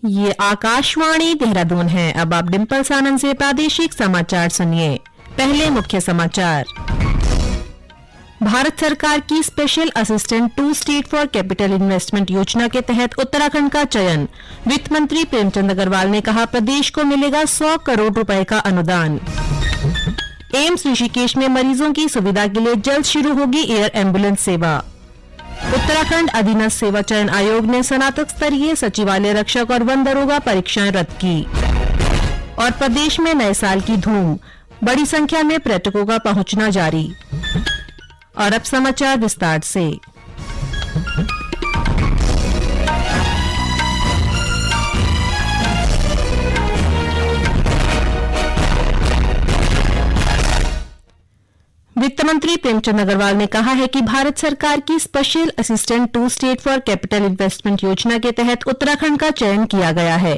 ये आकाशवाणी देहरादून है। अब आप डिम्पल सानंद से प्रादेशिक समाचार सुनिए। पहले मुख्य समाचार। भारत सरकार की special assistant to state for capital investment योजना के तहत उत्तराखंड का चयन। वित्त मंत्री प्रेमचंद अग्रवाल ने कहा, प्रदेश को मिलेगा 100 करोड़ रुपए का अनुदान। एम्स ऋषिकेश में मरीजों की सुविधा के लिए जल्द शुरू होगी एयर एम्बुलेंस सेवा। उत्तराखंड अधीनस्थ सेवा चयन आयोग ने स्नातक स्तरीय सचिवालय रक्षक और वन दरोगा परीक्षाएं रद्द की। और प्रदेश में नए साल की धूम, बड़ी संख्या में पर्यटकों का पहुंचना जारी। और अब समाचार विस्तार से। वित्त मंत्री प्रेमचंद अग्रवाल ने कहा है कि भारत सरकार की special assistant to state for capital investment योजना के तहत उत्तराखंड का चयन किया गया है।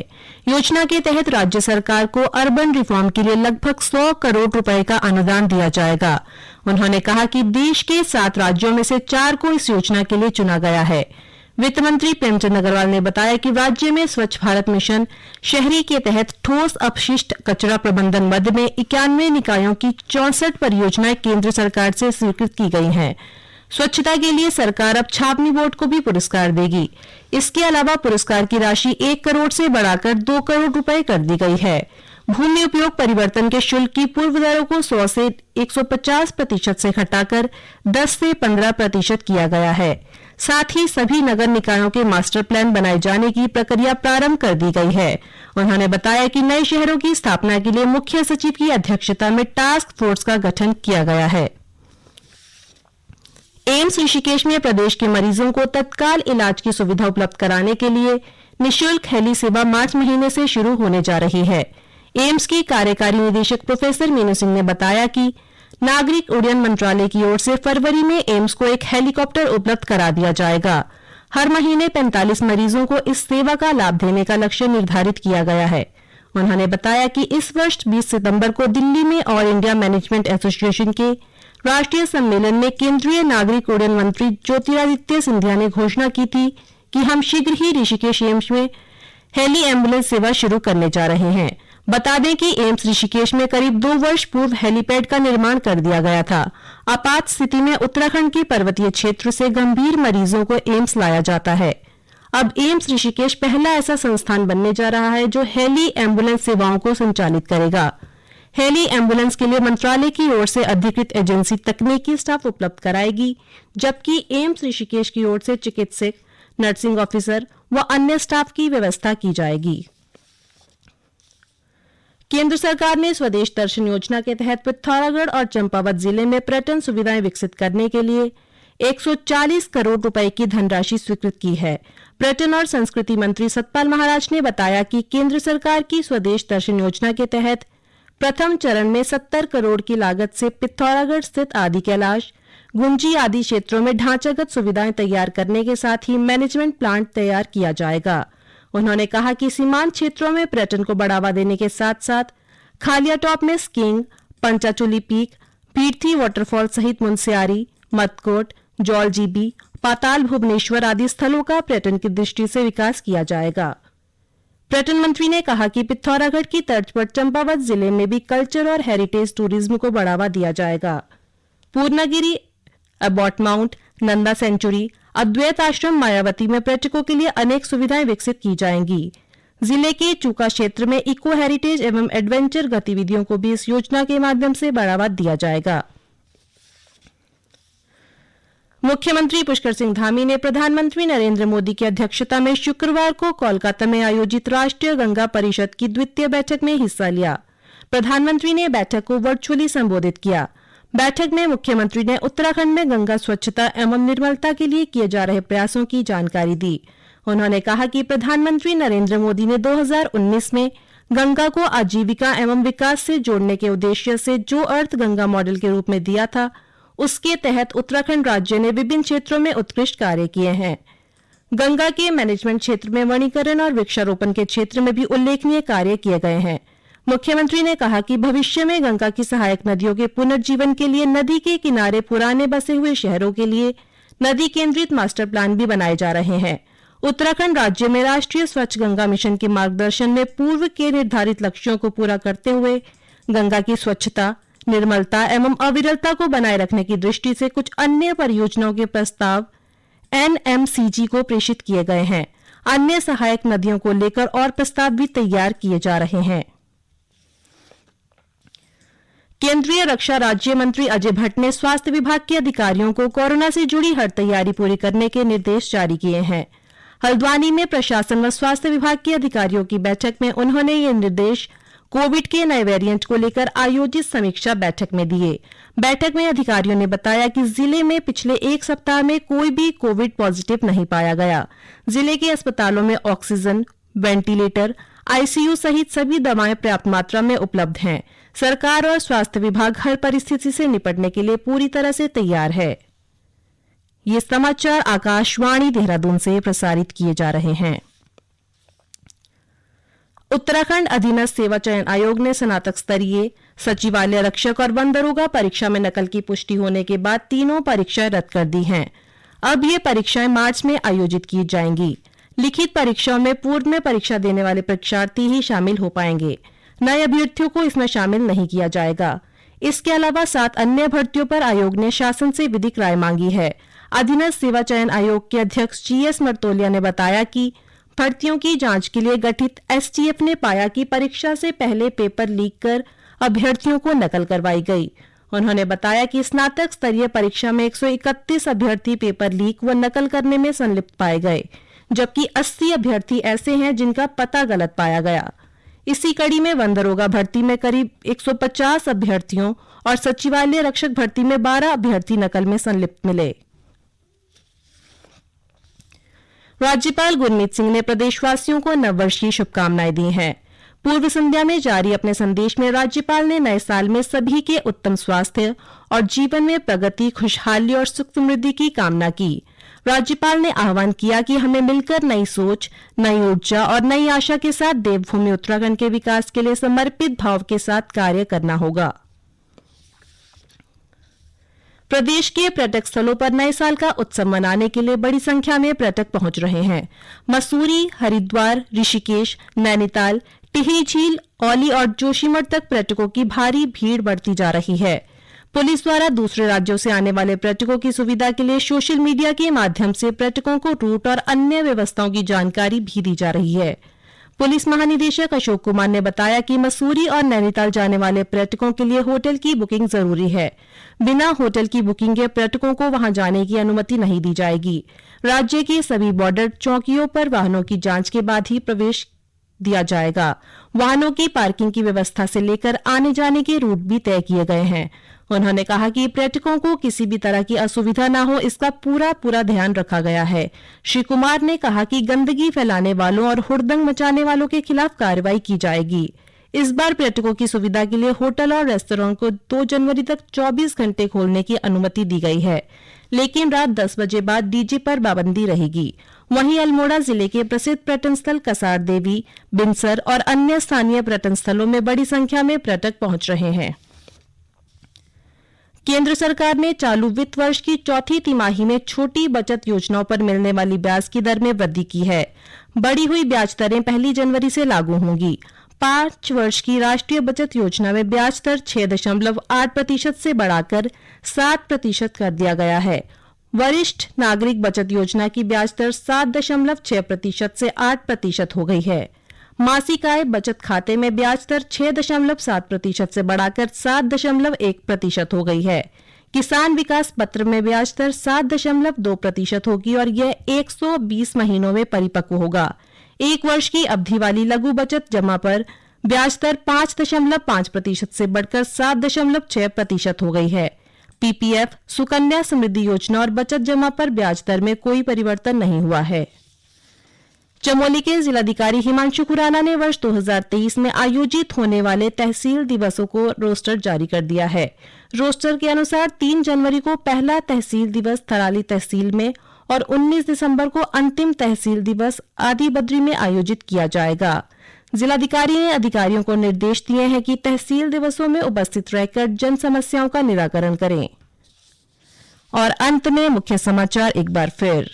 योजना के तहत राज्य सरकार को अर्बन रिफॉर्म के लिए लगभग 100 करोड़ रुपए का अनुदान दिया जाएगा। उन्होंने कहा कि देश के 7 राज्यों में से 4 को इस योजना के लिए चुना गया है। वित्त मंत्री प्रेमचंद अग्रवाल ने बताया कि राज्य में स्वच्छ भारत मिशन शहरी के तहत ठोस अपशिष्ट कचरा प्रबंधन मद में 91 निकायों की 64 परियोजनाएं केंद्र सरकार से स्वीकृत की गई हैं। स्वच्छता के लिए सरकार अब छावनी बोर्ड को भी पुरस्कार देगी। इसके अलावा पुरस्कार की राशि 1 करोड़ से बढ़ाकर 2 करोड़ रुपए कर दी गई है। भूमि उपयोग परिवर्तन के शुल्क की पूर्व दरों को 100 से 150% से घटाकर 10 से 15% किया गया है। साथ ही सभी नगर निकायों के मास्टर प्लान बनाए जाने की प्रक्रिया प्रारंभ कर दी गई है। उन्होंने बताया कि नए शहरों की स्थापना के लिए मुख्य सचिव की अध्यक्षता में टास्क फोर्स का गठन किया गया है। एम्स ऋषिकेश में प्रदेश के मरीजों को तत्काल इलाज की सुविधा उपलब्ध कराने के लिए निःशुल्क हेली सेवा मार्च महीने से शुरू होने जा रही है। एम्स की कार्यकारी निदेशक प्रोफेसर मीनू सिंह ने बताया कि नागरिक उड्डयन मंत्रालय की ओर से फरवरी में एम्स को एक हेलीकॉप्टर उपलब्ध करा दिया जाएगा। हर महीने 45 मरीजों को इस सेवा का लाभ देने का लक्ष्य निर्धारित किया गया है। उन्होंने बताया कि इस वर्ष 20 सितंबर को दिल्ली में ऑल इंडिया मैनेजमेंट एसोसिएशन के राष्ट्रीय सम्मेलन में केंद्रीय नागरिक उड्डयन मंत्री ज्योतिरादित्य सिंधिया ने घोषणा की थी कि हम शीघ्र ही ऋषिकेश एम्स में हेली एम्बुलेंस सेवा शुरू करने जा रहे हैं। बता दें कि एम्स ऋषिकेश में करीब 2 वर्ष पूर्व हेलीपैड का निर्माण कर दिया गया था। आपात स्थिति में उत्तराखंड के पर्वतीय क्षेत्र से गंभीर मरीजों को एम्स लाया जाता है। अब एम्स ऋषिकेश पहला ऐसा संस्थान बनने जा रहा है जो हेली एम्बुलेंस सेवाओं को संचालित करेगा। हेली एम्बुलेंस के लिए मंत्रालय की ओर से अधिकृत एजेंसी तकनीकी स्टाफ उपलब्ध कराएगी, जबकि एम्स ऋषिकेश की ओर से चिकित्सक, नर्सिंग ऑफिसर व अन्य स्टाफ की व्यवस्था की जाएगी। केंद्र सरकार ने स्वदेश दर्शन योजना के तहत पिथौरागढ़ और चंपावत जिले में पर्यटन सुविधाएं विकसित करने के लिए 140 करोड़ रुपए की धनराशि स्वीकृत की है। पर्यटन और संस्कृति मंत्री सतपाल महाराज ने बताया कि केंद्र सरकार की स्वदेश दर्शन योजना के तहत प्रथम चरण में 70 करोड़ की लागत से पिथौरागढ़ स्थित आदि कैलाश, गुंजी आदि क्षेत्रों में ढांचागत सुविधाएं तैयार करने के साथ ही मैनेजमेंट प्लांट तैयार किया जाएगा। उन्होंने कहा कि सीमांत क्षेत्रों में पर्यटन को बढ़ावा देने के साथ साथ खालिया टॉप में स्कीइंग, पंचाचूली पीक, भीड़थी वाटरफॉल सहित मुनस्यारी, मदकोट, जौलजीबी, पाताल भुवनेश्वर आदि स्थलों का पर्यटन की दृष्टि से विकास किया जाएगा। पर्यटन मंत्री ने कहा कि पिथौरागढ़ की तर्ज पर चंपावत जिले में भी कल्चर और हेरिटेज टूरिज्म को बढ़ावा दिया जाएगा। Purnagiri, Abbott Mount, Nanda sanctuary, Advaita Ashram, Mayavati में पर्यटकों के लिए अनेक सुविधाएं विकसित की जाएंगी। जिले के चूका क्षेत्र में इको हेरिटेज एवं एडवेंचर गतिविधियों को भी इस योजना के माध्यम से बढ़ावा दिया जाएगा। मुख्यमंत्री पुष्कर सिंह धामी ने प्रधानमंत्री नरेंद्र मोदी की अध्यक्षता में शुक्रवार को कोलकाता में आयोजित राष्ट्रीय गंगा परिषद की द्वितीय बैठक में हिस्सा लिया। प्रधानमंत्री ने बैठक को वर्चुअली संबोधित किया। बैठक में मुख्यमंत्री ने उत्तराखंड में गंगा स्वच्छता एवं निर्मलता के लिए किए जा रहे प्रयासों की जानकारी दी। उन्होंने कहा कि प्रधानमंत्री नरेंद्र मोदी ने 2019 में गंगा को आजीविका एवं विकास से जोड़ने के उद्देश्य से जो अर्थ गंगा मॉडल के रूप में दिया था, उसके तहत उत्तराखंड राज्य ने विभिन्न क्षेत्रों में उत्कृष्ट कार्य किए हैं। गंगा के मैनेजमेंट क्षेत्र में वनीकरण और वृक्षारोपण के क्षेत्र में भी उल्लेखनीय कार्य किए गए हैं। मुख्यमंत्री ने कहा कि भविष्य में गंगा की सहायक नदियों के पुनर्जीवन के लिए नदी के किनारे पुराने बसे हुए शहरों के लिए नदी केंद्रित मास्टर प्लान भी बनाए जा रहे हैं। उत्तराखंड राज्य में राष्ट्रीय स्वच्छ गंगा मिशन के मार्गदर्शन में पूर्व के निर्धारित लक्ष्यों को पूरा करते हुए गंगा की स्वच्छता, निर्मलता एवं अविरलता को बनाए रखने की दृष्टि से कुछ अन्य परियोजनाओं के प्रस्ताव NMCG को प्रेषित किए गए हैं। अन्य सहायक नदियों को लेकर और प्रस्ताव भी तैयार किए जा रहे हैं। केंद्रीय रक्षा राज्य मंत्री अजय भट्ट ने स्वास्थ्य विभाग के अधिकारियों को कोरोना से जुड़ी हर तैयारी पूरी करने के निर्देश जारी किए हैं। हल्द्वानी में प्रशासन व स्वास्थ्य विभाग के अधिकारियों की बैठक में उन्होंने ये निर्देश कोविड के नए वेरिएंट को लेकर आयोजित समीक्षा बैठक में दिए। बैठक में अधिकारियों ने बताया कि जिले में पिछले एक सप्ताह में कोई भी कोविड पॉजिटिव नहीं पाया गया। जिले के अस्पतालों में ऑक्सीजन, वेंटिलेटर, ICU सहित सभी दवाएं पर्याप्त मात्रा में उपलब्ध हैं। सरकार और स्वास्थ्य विभाग हर परिस्थिति से निपटने के लिए पूरी तरह से तैयार है। ये समाचार आकाशवाणी देहरादून से प्रसारित किए जा रहे हैं। उत्तराखंड अधीनस्थ सेवा चयन आयोग ने स्नातक स्तरीय सचिवालय रक्षक और वन दरोगा परीक्षा में नकल की पुष्टि होने के बाद तीनों परीक्षाएं रद्द कर दी हैं। अब ये परीक्षाएं मार्च में आयोजित की जाएंगी। लिखित परीक्षाओं में पूर्व में परीक्षा देने वाले परीक्षार्थी ही शामिल हो पाएंगे। नए अभ्यर्थियों को इसमें शामिल नहीं किया जाएगा। इसके अलावा 7 अन्य भर्तियों पर आयोग ने शासन से विधिक राय मांगी है। अधीनस्थ सेवा चयन आयोग के अध्यक्ष GS मर्तोलिया ने बताया कि भर्तियों की जांच के लिए गठित STF ने पाया कि परीक्षा से पहले पेपर लीक कर अभ्यर्थियों को नकल करवाई गई। उन्होंने बताया कि स्नातक स्तरीय परीक्षा में 131 अभ्यर्थी पेपर लीक व नकल करने में संलिप्त पाए गए, जबकि 80 अभ्यर्थी ऐसे हैं जिनका पता गलत पाया गया। इसी कड़ी में वन दरोगा भर्ती में करीब 150 अभ्यर्थियों और सचिवालय रक्षक भर्ती में 12 अभ्यर्थी नकल में संलिप्त मिले। राज्यपाल गुरमीत सिंह ने प्रदेशवासियों को नववर्ष की शुभकामनाएं दी हैं। पूर्व संध्या में जारी अपने संदेश में राज्यपाल ने नए साल में सभी के उत्तम स्वास्थ्य और जीवन में प्रगति, खुशहाली और सुख समृद्धि की कामना की। राज्यपाल ने आह्वान किया कि हमें मिलकर नई सोच, नई ऊर्जा और नई आशा के साथ देवभूमि उत्तराखंड के विकास के लिए समर्पित भाव के साथ कार्य करना होगा। प्रदेश के पर्यटक स्थलों पर नए साल का उत्सव मनाने के लिए बड़ी संख्या में पर्यटक पहुंच रहे हैं। मसूरी, हरिद्वार, ऋषिकेश, नैनीताल, टिहरी झील, औली और जोशीमठ तक पर्यटकों की भारी भीड़ बढ़ती जा रही है। पुलिस द्वारा दूसरे राज्यों से आने वाले पर्यटकों की सुविधा के लिए सोशल मीडिया के माध्यम से पर्यटकों को रूट और अन्य व्यवस्थाओं की जानकारी भी दी जा रही है। पुलिस महानिदेशक अशोक कुमार ने बताया कि मसूरी और नैनीताल जाने वाले पर्यटकों के लिए होटल की बुकिंग जरूरी है। बिना होटल की बुकिंग के पर्यटकों को वहां जाने की अनुमति नहीं दी जाएगी। राज्य के सभी बॉर्डर चौकियों पर वाहनों की जांच के बाद ही प्रवेश दिया जाएगा। वाहनों की पार्किंग की व्यवस्था से लेकर आने जाने के रूट भी तय किए गए हैं। उन्होंने कहा कि पर्यटकों को किसी भी तरह की असुविधा न हो, इसका पूरा ध्यान रखा गया है। श्री कुमार ने कहा कि गंदगी फैलाने वालों और हुड़दंग मचाने वालों के खिलाफ कार्रवाई की जाएगी। इस बार पर्यटकों की सुविधा के लिए होटल और रेस्तरां को 2 जनवरी तक 24 घंटे खोलने की अनुमति दी गई है, लेकिन रात 10 बजे बाद DJ पर पाबंदी रहेगी। वहीं अल्मोड़ा जिले के प्रसिद्ध पर्यटन स्थल कसार देवी, बिनसर और अन्य स्थानीय पर्यटन स्थलों में बड़ी संख्या में पर्यटक पहुंच रहे हैं। केंद्र सरकार ने चालू वित्त वर्ष की चौथी तिमाही में छोटी बचत योजनाओं पर मिलने वाली ब्याज की दर में वृद्धि की है। बढ़ी हुई ब्याज दरें 1 जनवरी से लागू होंगी। 5 वर्ष की राष्ट्रीय बचत योजना में ब्याज दर 6.8% से बढ़ाकर 7% कर दिया गया है। वरिष्ठ नागरिक बचत योजना की ब्याज दर 7.6% से 8% हो गई है। मासिक आय बचत खाते में ब्याज दर 6.7% से बढ़ाकर 7.1% हो गई है। किसान विकास पत्र में ब्याज दर 7.2% होगी और यह 120 महीनों में परिपक्व होगा। 1 वर्ष की अवधि वाली लघु बचत जमा पर ब्याज दर 5.5% से बढ़कर 7.6% हो गई है। PPF, सुकन्या समृद्धि योजना और बचत जमा पर ब्याज दर में कोई परिवर्तन नहीं हुआ है। चमोली के जिलाधिकारी हिमांशु खुराना ने वर्ष 2023 में आयोजित होने वाले तहसील दिवसों को रोस्टर जारी कर दिया है। रोस्टर के अनुसार 3 जनवरी को पहला तहसील दिवस थराली तहसील में और 19 दिसंबर को अंतिम तहसील दिवस आदि बद्री में आयोजित किया जाएगा। जिलाधिकारी ने अधिकारियों को निर्देश दिए हैं कि तहसील दिवसों में उपस्थित रहकर जन समस्याओं का निराकरण करें। और अंत में मुख्य समाचार एक बार फिर।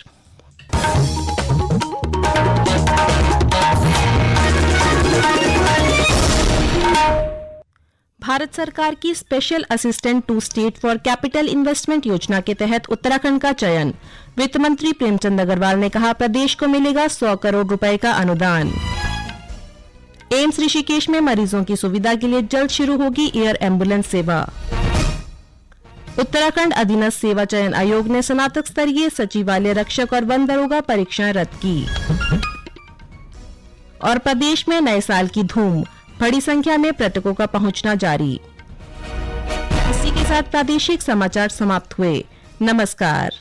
भारत सरकार की special assistant to state for capital investment योजना के तहत उत्तराखंड का चयन। वित्त मंत्री प्रेमचंद अग्रवाल ने कहा, प्रदेश को मिलेगा 100 करोड़ रुपए का अनुदान। एम्स ऋषिकेश में मरीजों की सुविधा के लिए जल्द शुरू होगी एयर एम्बुलेंस सेवा। उत्तराखंड अधीनस्थ सेवा चयन आयोग ने स्नातक स्तरीय सचिवालय रक्षक और वन दरोगा परीक्षाएं रद्द की। और प्रदेश में नए साल की धूम, बड़ी संख्या में पर्यटकों का पहुंचना जारी। इसी के साथ प्रादेशिक समाचार समाप्त हुए। नमस्कार।